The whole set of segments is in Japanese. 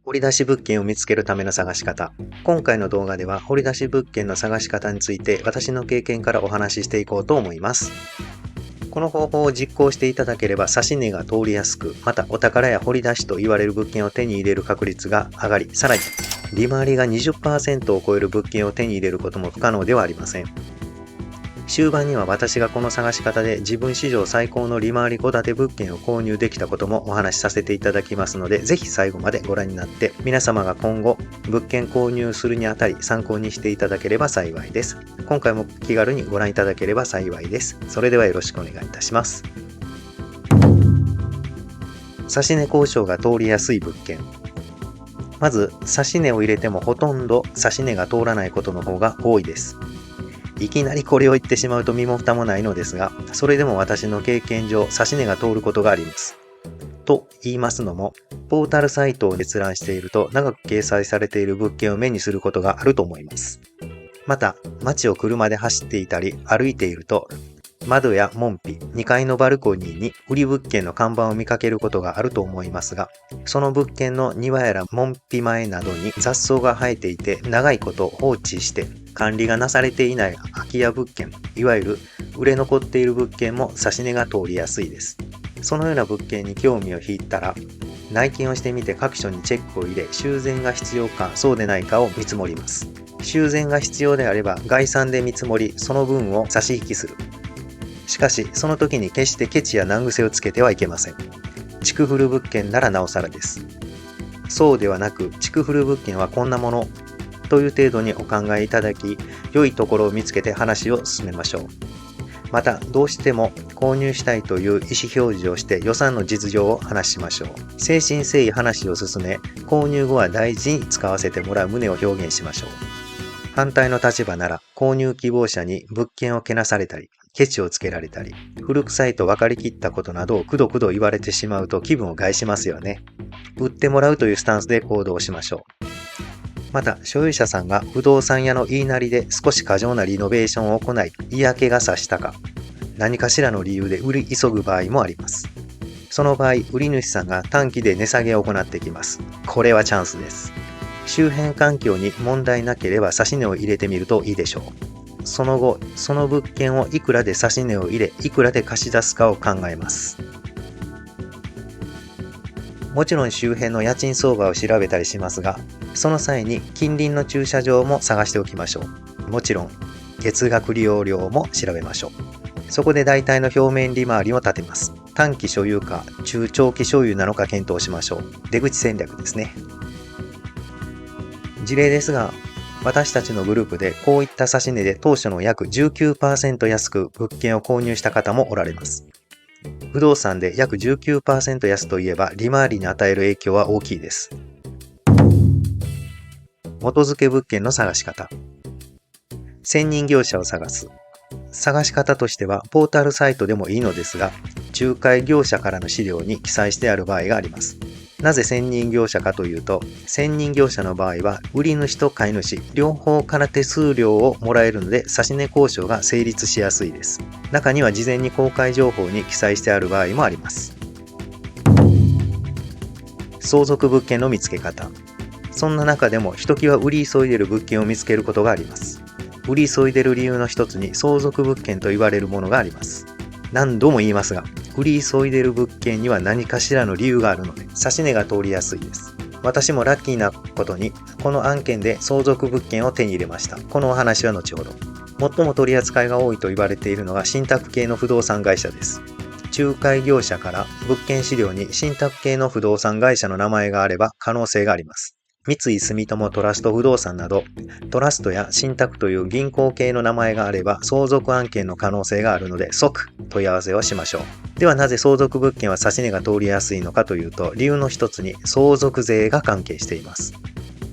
掘り出し物件を見つけるための探し方。今回の動画では掘り出し物件の探し方について私の経験からお話ししていこうと思います。この方法を実行していただければ指値が通りやすく、またお宝や掘り出しと言われる物件を手に入れる確率が上がり、さらに利回りが 20% を超える物件を手に入れることも不可能ではありません。終盤には私がこの探し方で自分史上最高の利回り戸建て物件を購入できたこともお話しさせていただきますので、ぜひ最後までご覧になって皆様が今後物件購入するにあたり参考にしていただければ幸いです。今回も気軽にご覧いただければ幸いです。それではよろしくお願いいたします。指値交渉が通りやすい物件。まず指値を入れてもほとんど指値が通らないことの方が多いです。いきなりこれを言ってしまうと身も蓋もないのですが、それでも私の経験上、指値が通ることがあります。と言いますのも、ポータルサイトを閲覧していると長く掲載されている物件を目にすることがあると思います。また、街を車で走っていたり歩いていると、窓や門扉、2階のバルコニーに売り物件の看板を見かけることがあると思いますが、その物件の庭やら門扉前などに雑草が生えていて長いこと放置して管理がなされていない空き家物件、いわゆる売れ残っている物件も指値が通りやすいです。そのような物件に興味を引いたら、内見をしてみて各所にチェックを入れ、修繕が必要かそうでないかを見積もります。修繕が必要であれば概算で見積もり、その分を差し引きする。しかし、その時に決してケチや難癖をつけてはいけません。築古物件ならなおさらです。そうではなく、築古物件はこんなものという程度にお考えいただき、良いところを見つけて話を進めましょう。また、どうしても購入したいという意思表示をして予算の実情を話しましょう。誠心誠意話を進め、購入後は大事に使わせてもらう旨を表現しましょう。反対の立場なら、購入希望者に物件をけなされたり、ケチをつけられたり、古臭いと分かりきったことなどをくどくど言われてしまうと気分を害しますよね。売ってもらうというスタンスで行動しましょう。また、所有者さんが不動産屋の言いなりで少し過剰なリノベーションを行い、嫌気がさしたか、何かしらの理由で売り急ぐ場合もあります。その場合、売り主さんが短期で値下げを行ってきます。これはチャンスです。周辺環境に問題なければ指値を入れてみるといいでしょう。その後、その物件をいくらで指値を入れ、いくらで貸し出すかを考えます。もちろん周辺の家賃相場を調べたりしますが、その際に近隣の駐車場も探しておきましょう。もちろん、月額利用料も調べましょう。そこで大体の表面利回りを立てます。短期所有か中長期所有なのか検討しましょう。出口戦略ですね。事例ですが、私たちのグループでこういった指値で当初の約 19% 安く物件を購入した方もおられます。不動産で約 19% 安といえば利回りに与える影響は大きいです。元付け物件の探し方。専任業者を探す。探し方としてはポータルサイトでもいいのですが、仲介業者からの資料に記載してある場合があります。なぜ専任業者かというと、専任業者の場合は売り主と買い主両方から手数料をもらえるので指値交渉が成立しやすいです。中には事前に公開情報に記載してある場合もあります。相続物件の見つけ方。そんな中でもひときわ売り急いでいる物件を見つけることがあります。売り急いでいる理由の一つに相続物件と言われるものがあります。何度も言いますが、売り急いでいる物件には何かしらの理由があるので、指値が通りやすいです。私もラッキーなことに、この案件で相続物件を手に入れました。このお話は後ほど。最も取り扱いが多いと言われているのが信託系の不動産会社です。仲介業者から物件資料に信託系の不動産会社の名前があれば可能性があります。三井住友トラスト不動産など、トラストや信託という銀行系の名前があれば相続案件の可能性があるので即問い合わせをしましょう。ではなぜ相続物件は指値が通りやすいのかというと、理由の一つに相続税が関係しています。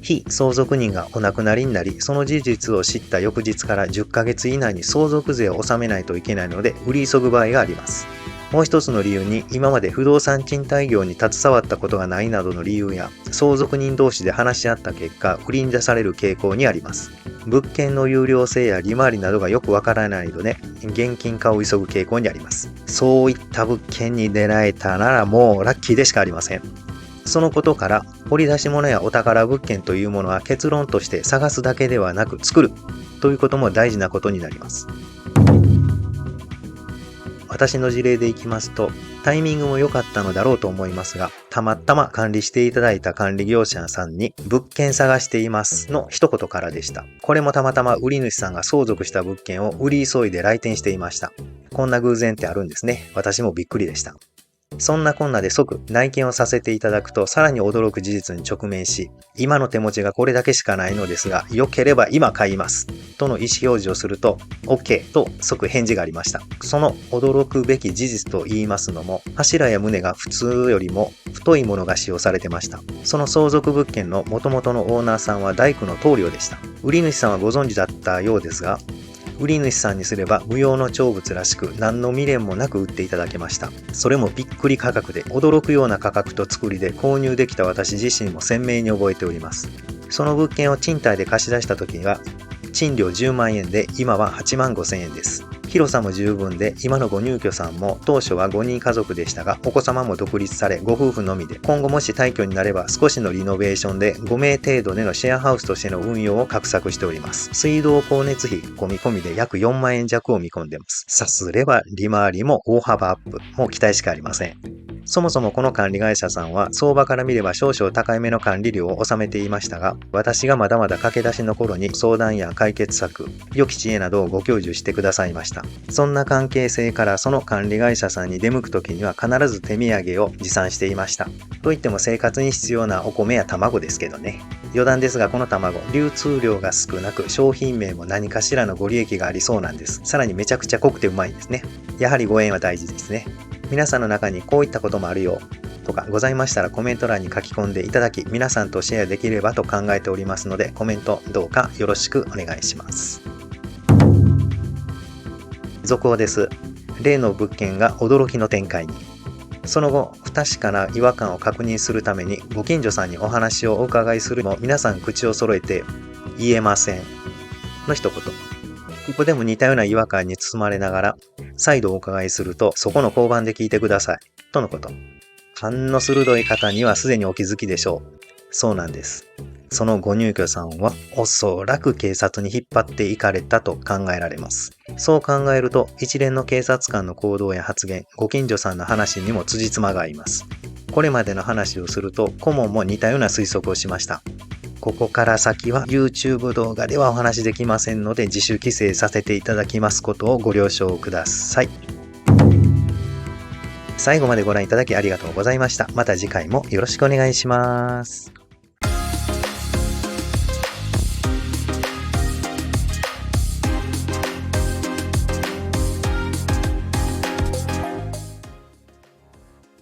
被相続人がお亡くなりになり、その事実を知った翌日から10ヶ月以内に相続税を納めないといけないので売り急ぐ場合があります。もう一つの理由に、今まで不動産賃貸業に携わったことがないなどの理由や、相続人同士で話し合った結果、売りに出される傾向にあります。物件の有料性や利回りなどがよくわからないので、現金化を急ぐ傾向にあります。そういった物件に出会えたならもうラッキーでしかありません。そのことから、掘り出し物やお宝物件というものは結論として探すだけではなく作るということも大事なことになります。私の事例でいきますと、タイミングも良かったのだろうと思いますが、たまたま管理していただいた管理業者さんに物件探していますの一言からでした。これもたまたま売り主さんが相続した物件を売り急いで来店していました。こんな偶然ってあるんですね。私もびっくりでした。そんなこんなで即内見をさせていただくと、さらに驚く事実に直面し、今の手持ちがこれだけしかないのですが、良ければ今買いますとの意思表示をすると OK と即返事がありました。その驚くべき事実と言いますのも、柱や棟が普通よりも太いものが使用されてました。その相続物件の元々のオーナーさんは大工の棟梁でした。売り主さんはご存知だったようですが、売り主さんにすれば無用の長物らしく何の未練もなく売っていただけました。それもびっくり価格で、驚くような価格と作りで購入できた私自身も鮮明に覚えております。その物件を賃貸で貸し出した時は賃料10万円で今は8万5千円です。広さも十分で、今のご入居さんも当初は5人家族でしたが、お子様も独立されご夫婦のみで、今後もし退去になれば少しのリノベーションで5名程度でのシェアハウスとしての運用を画策しております。水道光熱費込み込みで約4万円弱を見込んでます。さすれば利回りも大幅アップ、もう期待しかありません。そもそもこの管理会社さんは相場から見れば少々高いめの管理料を納めていましたが、私がまだまだ駆け出しの頃に相談や解決策、良き知恵などをご教授してくださいました。そんな関係性からその管理会社さんに出向く時には必ず手土産を持参していました。といっても生活に必要なお米や卵ですけどね。余談ですが、この卵、流通量が少なく商品名も何かしらのご利益がありそうなんです。さらにめちゃくちゃ濃くてうまいですね。やはりご縁は大事ですね。皆さんの中にこういったこともあるよとかございましたらコメント欄に書き込んでいただき、皆さんとシェアできればと考えておりますので、コメントどうかよろしくお願いします。続報です。例の物件が驚きの展開に。その後、不確かな違和感を確認するためにご近所さんにお話をお伺いするも、皆さん口を揃えて言えませんの一言。ここでも似たような違和感に包まれながら、再度お伺いすると、そこの交番で聞いてください。とのこと。勘の鋭い方にはすでにお気づきでしょう。そうなんです。そのご入居さんは、おそらく警察に引っ張っていかれたと考えられます。そう考えると、一連の警察官の行動や発言、ご近所さんの話にも辻褄が合います。これまでの話をすると、顧問も似たような推測をしました。ここから先は YouTube 動画ではお話できませんので、自主規制させていただきますことをご了承ください。最後までご覧いただきありがとうございました。また次回もよろしくお願いします。